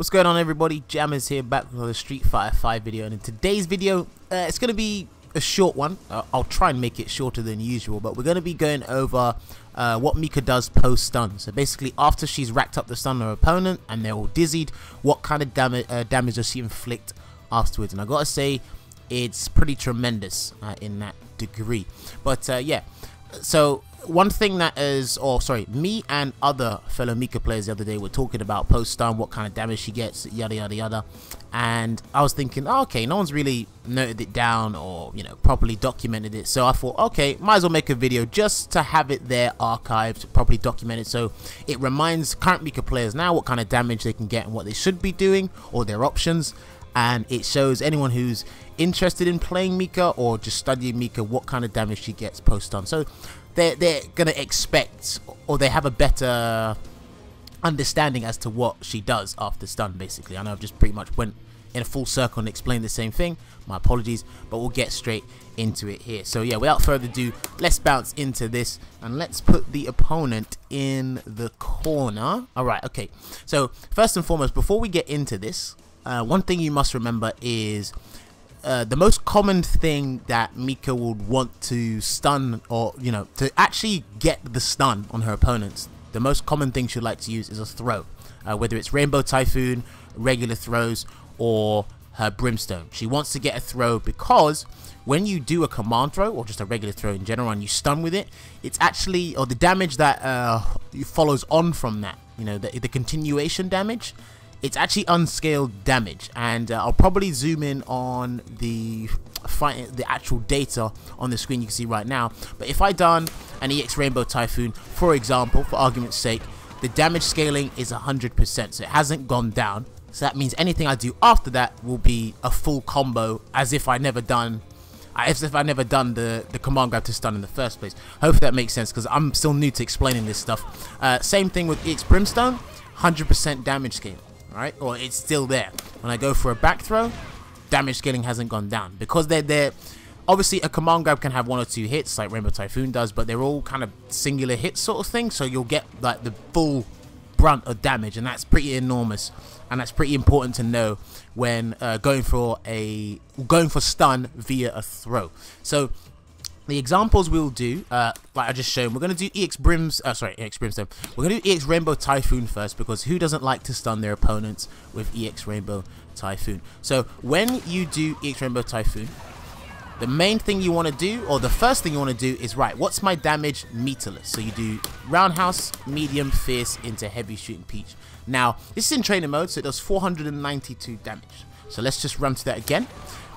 What's going on, everybody? Jammers here, back with a Street Fighter 5 video, and in today's video it's going to be a short one. I'll try and make it shorter than usual, but we're going to be going over what Mika does post stun. So basically, after she's racked up the stun on her opponent and they're all dizzied, what kind of damage does she inflict afterwards? And I gotta say, it's pretty tremendous in that degree. But yeah, so one thing that is, me and other fellow Mika players the other day were talking about post stun, what kind of damage she gets, yada yada yada, and I was thinking, oh, okay, no one's really noted it down or, you know, properly documented it. So I thought, okay, might as well make a video just to have it there archived, properly documented, so it reminds current Mika players now what kind of damage they can get and what they should be doing, or their options. And it shows anyone who's interested in playing Mika or just studying Mika what kind of damage she gets post stun. So they're gonna expect, or they have a better understanding as to what she does after stun. Basically, I know I've just pretty much went in a full circle and explained the same thing. My apologies, but we'll get straight into it here. So yeah, without further ado, let's bounce into this and let's put the opponent in the corner. All right, okay. So first and foremost, before we get into this, one thing you must remember is the most common thing that Mika would want to stun, or, you know, to actually get the stun on her opponents, the most common thing she'd like to use is a throw, whether it's Rainbow Typhoon, regular throws, or her Brimstone. She wants to get a throw because when you do a command throw, or just a regular throw in general, and you stun with it, it's actually, or the damage that follows on from that, you know, the continuation damage, it's actually unscaled damage. And I'll probably zoom in on the actual data on the screen you can see right now. But if I done an EX Rainbow Typhoon, for example, for argument's sake, the damage scaling is 100%, so it hasn't gone down. So that means anything I do after that will be a full combo, as if I never done the command grab to stun in the first place. Hopefully that makes sense, because I'm still new to explaining this stuff. Same thing with EX Brimstone, 100% damage scaling. Right, or it's still there. When I go for a back throw, damage scaling hasn't gone down, because they're obviously, a command grab can have 1 or 2 hits like Rainbow Typhoon does, but they're all kind of singular hits sort of thing, so you'll get like the full brunt of damage, and that's pretty enormous, and that's pretty important to know when going for stun via a throw. So the examples we'll do, like I just shown, we're going to do EX Brimstone. We're going to do EX Rainbow Typhoon first, because who doesn't like to stun their opponents with EX Rainbow Typhoon? So when you do EX Rainbow Typhoon, the main thing you want to do, or the first thing you want to do, is, right, what's my damage meterless? So you do roundhouse, medium, fierce into heavy, shooting peach. Now this is in training mode, so it does 492 damage. So let's just run to that again.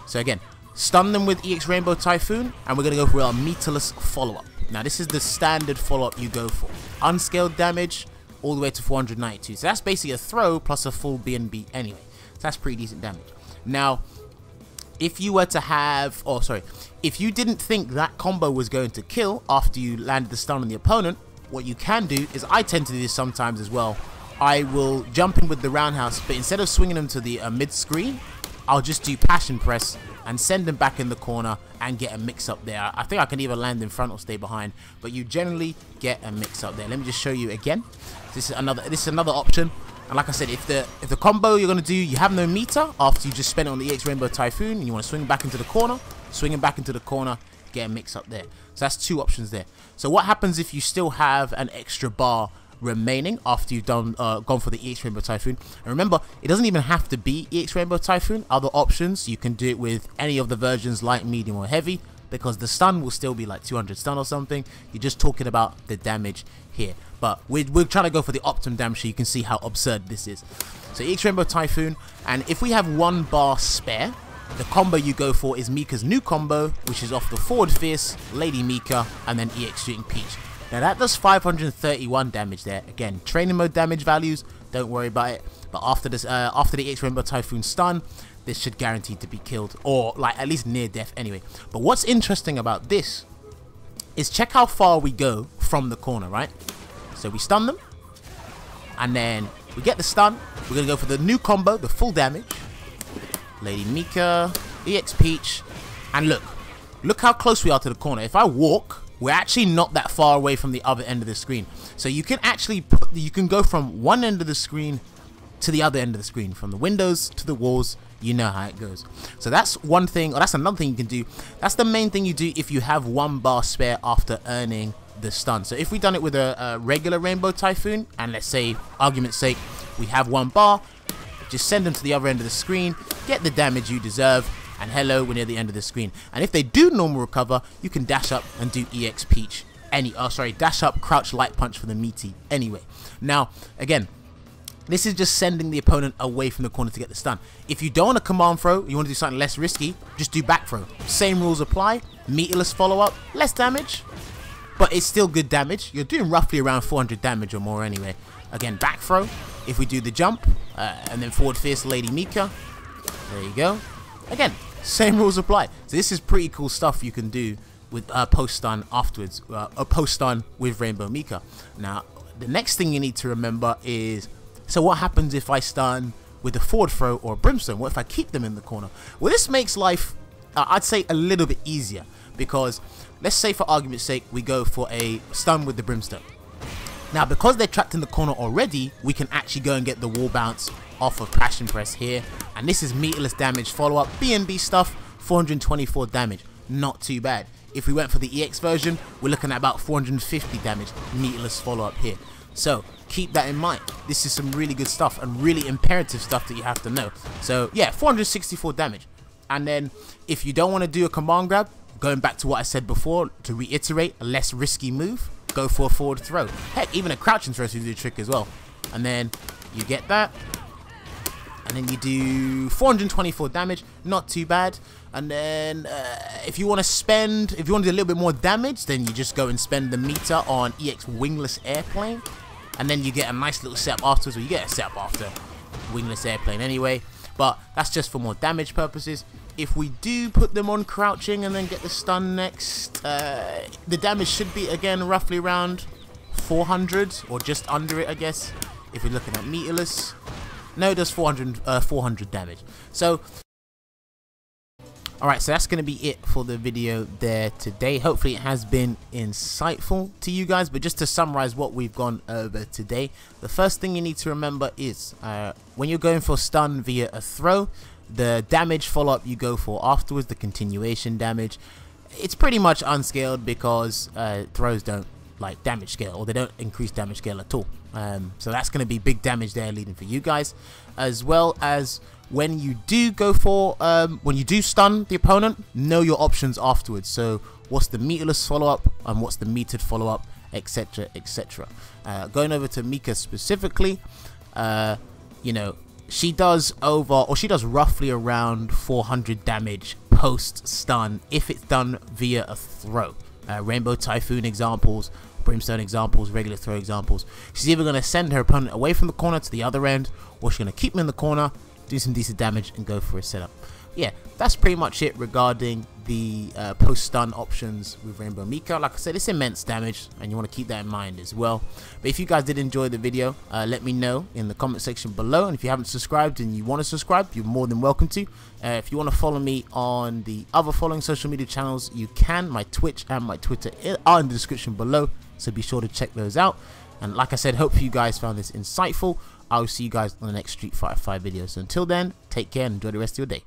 So again, stun them with EX Rainbow Typhoon, and we're going to go for our meterless follow-up. Now this is the standard follow-up you go for. Unscaled damage all the way to 492. So that's basically a throw plus a full BNB anyway. So that's pretty decent damage. Now, if you were to have, if you didn't think that combo was going to kill after you landed the stun on the opponent, what you can do is, I tend to do this sometimes as well, I will jump in with the roundhouse, but instead of swinging them to the mid-screen, I'll just do passion press and send them back in the corner and get a mix up there. I think I can either land in front or stay behind, but you generally get a mix up there. Let me just show you again. This is another option. And like I said, if the combo you're gonna do, you have no meter after you just spent it on the EX Rainbow Typhoon, and you want to swing back into the corner, swinging back into the corner, get a mix up there. So that's 2 options there. So what happens if you still have an extra bar remaining after you've done gone for the EX Rainbow Typhoon? And remember, it doesn't even have to be EX Rainbow Typhoon. Other options, you can do it with any of the versions, light, medium, or heavy, because the stun will still be like 200 stun or something. You're just talking about the damage here, but we're trying to go for the optimum damage, so you can see how absurd this is. So EX Rainbow Typhoon, and if we have 1 bar spare, the combo you go for is Mika's new combo, which is off the forward fierce, Lady Mika, and then EX Shooting Peach. Now that does 531 damage there. Again, training mode damage values, don't worry about it. But after this, after the EX Rainbow Typhoon stun, this should guarantee to be killed, or like at least near death anyway. But what's interesting about this is, check how far we go from the corner, right? So we stun them, and then we get the stun. We're gonna go for the new combo, the full damage. Lady Mika, EX Peach, and look how close we are to the corner. If I walk, we're actually not that far away from the other end of the screen. So you can actually you can go from one end of the screen to the other end of the screen, from the windows to the walls. You know how it goes. So that's one thing, or that's another thing you can do. That's the main thing you do if you have 1 bar spare after earning the stun. So if we done it with a regular Rainbow Typhoon, and let's say, argument's sake, we have 1 bar, just send them to the other end of the screen, get the damage you deserve, and hello, we're near the end of the screen. And if they do normal recover, you can dash up and do EX Peach. Dash up, crouch, light punch for the meaty anyway. Now, again, this is just sending the opponent away from the corner to get the stun. If you don't want a command throw, you want to do something less risky, just do back throw. Same rules apply, meterless follow-up, less damage, but it's still good damage. You're doing roughly around 400 damage or more anyway. Again, back throw, if we do the jump, and then forward fierce Lady Mika, there you go. Again, same rules apply. So this is pretty cool stuff you can do with post-stun afterwards, post-stun with Rainbow Mika. Now, the next thing you need to remember is, so what happens if I stun with a forward throw or a brimstone? What if I keep them in the corner? Well, this makes life, I'd say, a little bit easier, because let's say for argument's sake we go for a stun with the brimstone. Now, because they're trapped in the corner already, we can actually go and get the wall bounce off of Passion Press here, and this is meterless damage follow-up, BNB stuff, 424 damage, not too bad. If we went for the EX version, we're looking at about 450 damage, meterless follow-up here. So keep that in mind. This is some really good stuff and really imperative stuff that you have to know. So yeah, 464 damage. And then if you don't want to do a command grab, going back to what I said before, to reiterate, a less risky move, go for a forward throw. Heck, even a crouching throw to do the trick as well. And then you get that, and then you do 424 damage, not too bad. And then if you want to do a little bit more damage, then you just go and spend the meter on EX Wingless Airplane, and then you get a nice little setup afterwards. Well, you get a setup after Wingless Airplane anyway, but that's just for more damage purposes. If we do put them on crouching and then get the stun next, the damage should be again roughly around 400 or just under it, I guess, if we're looking at meterless. No, it does 400 damage. So alright, so that's going to be it for the video there today. Hopefully it has been insightful to you guys, but just to summarize what we've gone over today, the first thing you need to remember is when you're going for stun via a throw, the damage follow-up you go for afterwards, the continuation damage, it's pretty much unscaled because throws don't like damage scale, or they don't increase damage scale at all. So that's going to be big damage there leading for you guys, as well as when you do go for when you do stun the opponent, know your options afterwards. So what's the meterless follow-up and what's the metered follow-up, etc, etc. Going over to Mika specifically, you know, she does roughly around 400 damage post stun if it's done via a throw. Rainbow Typhoon examples, Brimstone examples, regular throw examples. She's either going to send her opponent away from the corner to the other end, or she's going to keep him in the corner, do some decent damage, and go for a setup. Yeah, that's pretty much it regarding the post-stun options with Rainbow Mika. Like I said, it's immense damage, and you want to keep that in mind as well. But if you guys did enjoy the video, let me know in the comment section below. And if you haven't subscribed and you want to subscribe, you're more than welcome to. If you want to follow me on the other following social media channels, you can. My Twitch and my Twitter are in the description below, so be sure to check those out. And like I said, hope you guys found this insightful. I'll see you guys on the next Street Fighter 5 video. So until then, take care and enjoy the rest of your day.